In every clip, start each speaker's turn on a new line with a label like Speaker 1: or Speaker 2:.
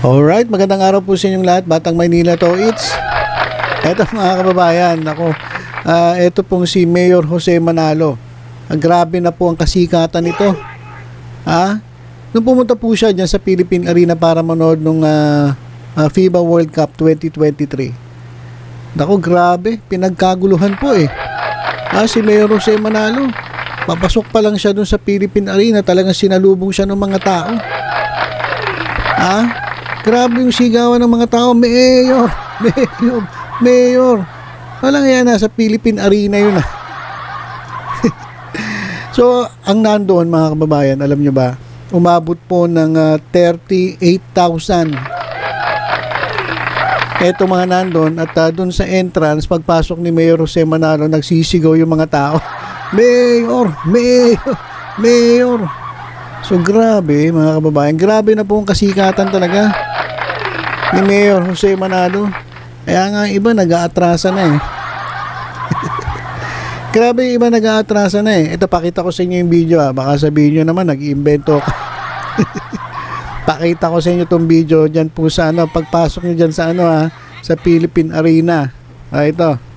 Speaker 1: Alright, magandang araw po sa inyong lahat, Batang Maynila to it's. Eto mga kababayan, ako, eto pong si Mayor Jose Manalo. Grabe na po ang kasikatan nito. Nung pumunta po siya dyan sa Philippine Arena para manood nung FIBA World Cup 2023. Naku, grabe, pinagkaguluhan po eh. Si Mayor Jose Manalo, papasok pa lang siya dun sa Philippine Arena, talagang sinalubong siya ng mga tao. Grabe yung sigawan ng mga tao, Mayor, Mayor, Mayor. Walang yan, nasa Philippine Arena yun . So, ang nandoon mga kababayan, alam nyo ba, umabot po ng 38,000. Eto mga nandoon at doon sa entrance, pagpasok ni Mayor Jose Manalo, nagsisigaw yung mga tao. Mayor, Mayor, Mayor. So grabe mga kababayan, grabe na po ang kasikatan talaga ni Mayor Jose Manalo. Kaya nga iba nag-aatrasa na eh. Grabe, iba nag-aatrasa na eh. Ito, pakita ko sa inyo yung video baka sabihin nyo naman nag-iimbento ko. Pakita ko sa inyo tong video dyan po sa pagpasok nyo dyan sa sa Philippine Arena. Ito.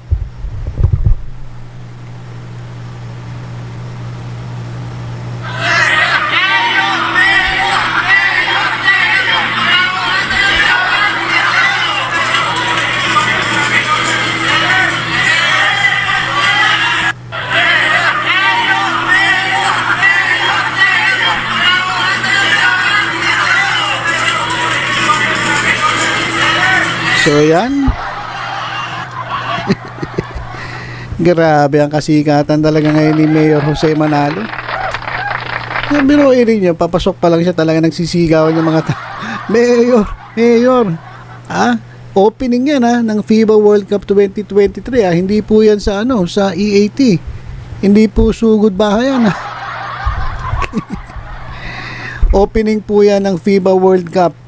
Speaker 1: So yan. Grabe ang kasikatan talaga ngayon ni Mayor Jose Manalo. Biruin niyo, papasok pa lang siya, talaga nagsisigawan yung mga Mayor, Mayor. Opening yan ng FIBA World Cup 2023 Hindi po yan sa sa EAT. Hindi po sugod bahayan Opening po yan ng FIBA World Cup.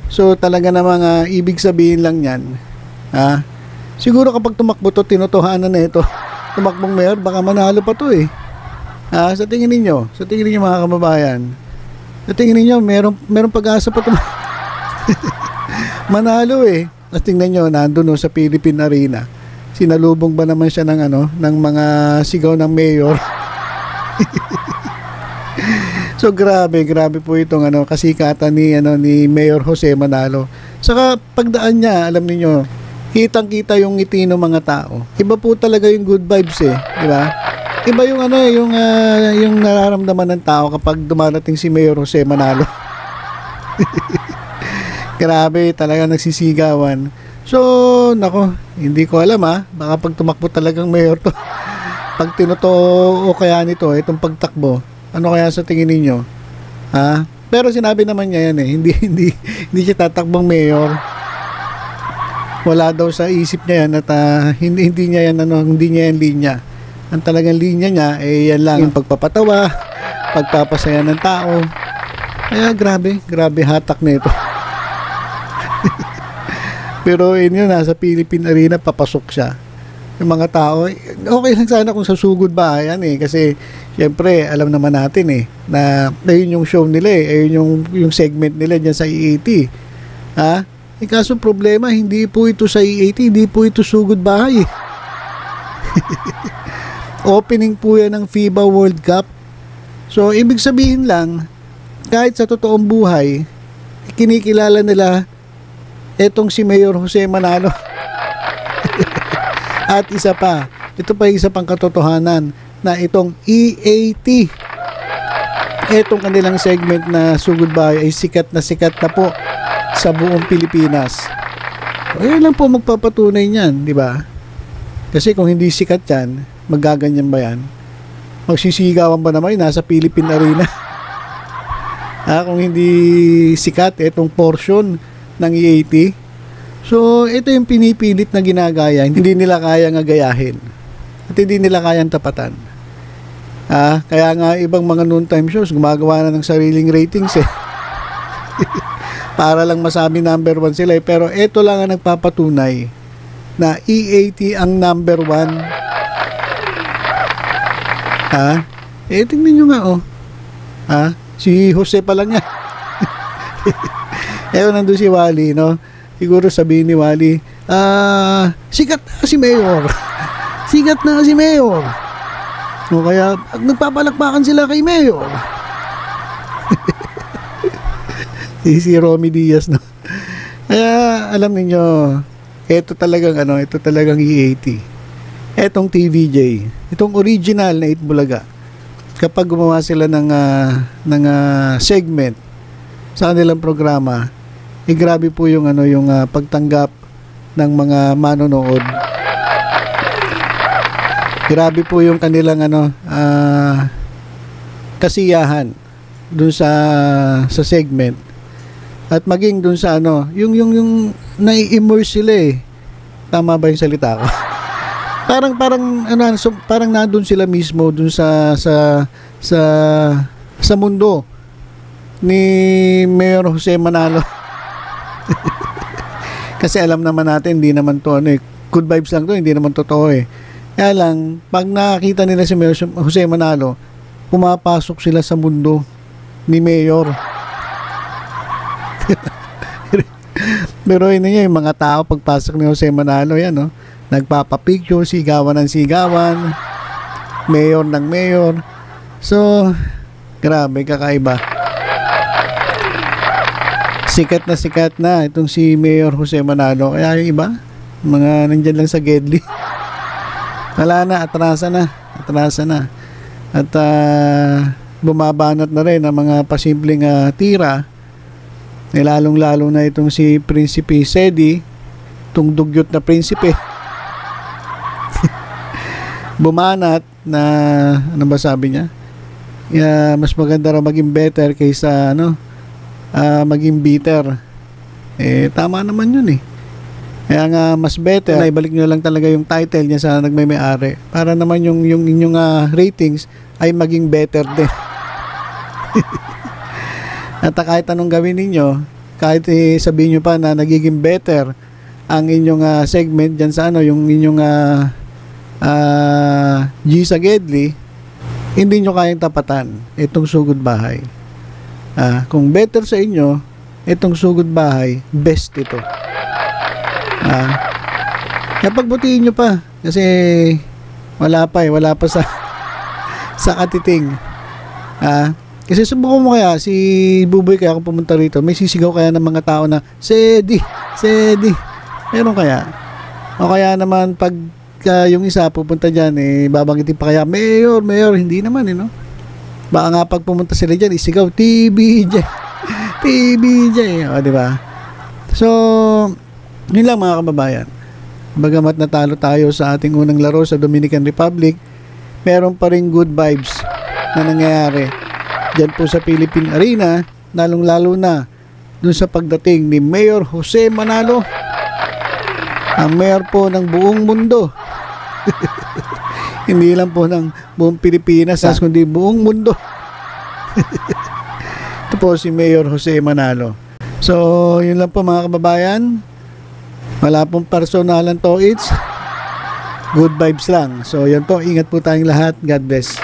Speaker 1: So talaga namang ibig sabihin lang yan. Siguro kapag tumakbo to, tinotohanan na ito. Tumakbong mayor, baka manalo pa to eh. Sa tingin ninyo mga kababayan, sa tingin ninyo, meron pag-asa pa to. Manalo eh. At tingnan nyo, nandun sa Philippine Arena. Sinalubong ba naman siya ng ng mga sigaw ng mayor? So grabe po itong kasikatan ni Mayor Jose Manalo. Saka pagdaan niya, alam niyo, kitang-kita yung ngiti ng mga tao. Iba po talaga yung good vibes eh, di ba? Iba yung yung nararamdaman ng tao kapag dumarating si Mayor Jose Manalo. Grabe, talaga nagsisigawan. So, nako, hindi ko alam baka pag tumakbo talagang mayor to. Pag tinotoo kaya nito, itong pagtakbo, ano kaya sa tingin ninyo? Pero sinabi naman niya yan eh, hindi siya tatakbong mayor. Wala daw sa isip niya yan at hindi niya yan hindi niya yan linya. Ang talagang linya niya yan lang yung pagpapatawa, pagpapasaya ng tao. Kaya grabe hatak na ito. Pero yun, nasa Philippine Arena, papasok siya. Yung mga tao, okay lang sana kung sa sugod bahayan eh, kasi siyempre alam naman natin na yun yung show nila ayun yung segment nila dyan sa EAT. Kaso problema, hindi po ito sa EAT, hindi po ito sugod bahay. Opening po yan ng FIBA World Cup. So ibig sabihin lang, kahit sa totoong buhay, kinikilala nila etong si Mayor Jose Manalo. At isa pa, ito pa isa pang katotohanan na itong EAT, itong kanilang segment na sugod bahay ay sikat na po sa buong Pilipinas. Ayun lang po magpapatunay niyan, di ba? Kasi kung hindi sikat yan, magaganyan ba yan? Magsisigawan ba naman nasa Philippine Arena? Kung hindi sikat itong portion ng EAT. So, ito yung pinipilit na ginagaya. Hindi nila kayang gayahin. At hindi nila kayang tapatan. Kaya nga ibang mga noontime shows gumagawa na ng sariling ratings eh. Para lang masabi number 1 sila eh. Pero ito lang ang nagpapatunay na EAT ang number 1. Tingnan nyo nga si Jose pa lang yan. Kung nandun si Wally, no? Siguro sabihin ni Wally, sikat na si Mayor. Sikat na si Mayor. O kaya, nagpapalakpakan sila kay Mayor. Si Romy Diaz, no? Kaya, alam niyo, ito talagang E80. Etong TVJ, itong original na Itbulaga. Kapag gumawa sila ng segment sa kanilang programa, grabe po yung pagtanggap ng mga manonood. Grabe po yung kanilang kasiyahan dun sa segment. At maging dun sa yung nai-immerse sila eh. Tama ba yung salita ko? parang nandun sila mismo dun sa mundo ni Mayor Jose Manalo. Kasi alam naman natin, hindi naman to good vibes lang to, hindi naman totoo eh. Kaya lang, pag nakakita nila si Mayor Jose Manalo, pumapasok sila sa mundo ni Mayor. Pero yun yung mga tao pagpasok ni Jose Manalo, yan nagpapapicture, sigawan ng sigawan, mayor ng mayor. So, grabe, kakaiba. Sikat na itong si Mayor Jose Manalo. Kaya yung iba, mga nandyan lang sa Gedli. Wala na, atrasa na. At bumabanat na rin ang mga pasimpleng tira. Lalong-lalo na itong si Prinsipe Sedi, itong dugyot na prinsipe. Bumanat na, ano ba sabi niya? Mas maganda raw maging better kaysa maging bitter. Tama naman yun eh. Kaya nga mas better, ibalik nyo lang talaga yung title niya sa nagmay-ari para naman yung inyong ratings ay maging better din. At kahit anong gawin ninyo, kahit sabihin nyo pa na nagiging better ang inyong segment dyan sa yung inyong G sa Gedli, hindi nyo kayang tapatan itong Sugod Bahay. Kung better sa inyo itong Sugod Bahay, best ito. Kaya pagbutihin nyo pa kasi wala pa sa katiting. Kasi subukan mo kaya si Buboy, kaya kung pumunta rito, may sisigaw kaya ng mga tao na Sedi meron kaya? O kaya naman pag yung isa pupunta dyan, babanggitin pa kaya Mayor, hindi naman no? Baka nga pag pumunta sila dyan, isigaw TBJ o diba? So yun lang mga kababayan, bagamat natalo tayo sa ating unang laro sa Dominican Republic, meron pa rin good vibes na nangyayari dyan po sa Philippine Arena, lalong-lalo na dun sa pagdating ni Mayor Jose Manalo, ang mayor po ng buong mundo. Hindi lang po ng buong Pilipinas, kundi buong mundo. Ito po si Mayor Jose Manalo. So, yun lang po mga kababayan. Wala pong personalan to, it's good vibes lang. So, yun po, ingat po tayong lahat. God bless.